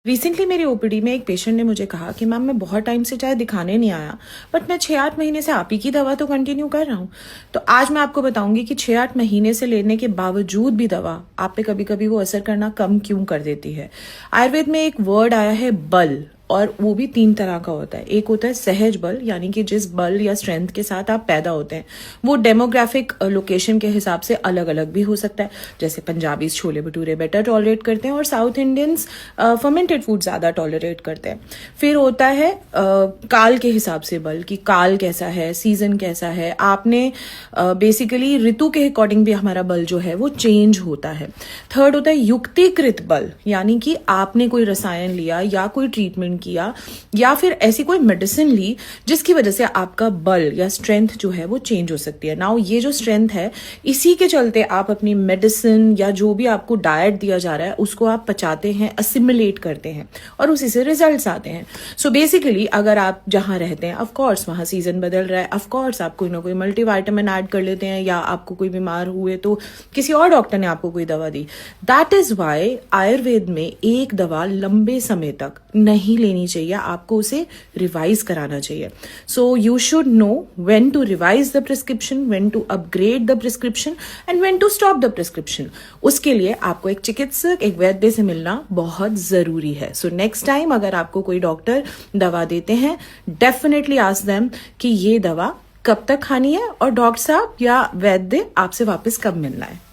Recently मेरी OPD में एक पेशेंट ने मुझे कहा कि मैम मैं बहुत टाइम से चाहे दिखाने नहीं आया, बट मैं 6-8 महीने से आप ही की दवा तो कंटिन्यू कर रहा हूँ। तो आज मैं आपको बताऊंगी कि 6-8 महीने से लेने के बावजूद भी दवा आप पे कभी कभी वो असर करना कम क्यों कर देती है। आयुर्वेद में एक वर्ड आया है बल, और वो भी 3 तरह का होता है। एक होता है सहज बल, यानी कि जिस बल या स्ट्रेंथ के साथ आप पैदा होते हैं वो डेमोग्राफिक लोकेशन के हिसाब से अलग अलग भी हो सकता है। जैसे Punjabis chole bhature better tolerate करते हैं और साउथ इंडियंस फर्मेंटेड फूड ज्यादा टॉलरेट करते हैं। फिर होता है काल के हिसाब से बल, कि काल कैसा है, सीजन कैसा है। आपने बेसिकली ऋतु के अकॉर्डिंग भी हमारा बल जो है वो चेंज होता है। थर्ड होता है युक्तिकृत बल, यानी कि आपने कोई रसायन लिया या कोई ट्रीटमेंट किया या फिर ऐसी कोई मेडिसिन ली जिसकी वजह से आपका बल या स्ट्रेंथ जो है वो चेंज हो सकती है। नाउ ये जो स्ट्रेंथ है, इसी के चलते आप अपनी मेडिसिन या जो भी आपको डाइट दिया जा रहा है उसको आप पचाते हैं, असिमिलेट करते हैं और उसी से रिजल्ट्स आते हैं। सो बेसिकली अगर आप जहां रहते हैं, ऑफ कोर्स वहां सीजन बदल रहा है, ऑफ कोर्स आप कोई ना कोई मल्टीविटामिन ऐड कर लेते हैं, या आपको कोई बीमार हुए तो किसी और डॉक्टर ने आपको कोई दवा दी। दैट इज वाई आयुर्वेद में एक दवा लंबे समय तक नहीं लेनी चाहिए, आपको उसे रिवाइज कराना चाहिए। So you should know when to revise the prescription, when to upgrade the prescription and when to stop the prescription. उसके लिए आपको एक चिकित्सक, एक वैद्य से मिलना बहुत जरूरी है। सो नेक्स्ट टाइम अगर आपको कोई डॉक्टर दवा देते हैं, डेफिनेटली आस्क देम कि ये दवा कब तक खानी है और डॉक्टर साहब या वैद्य आपसे वापस कब मिलना है।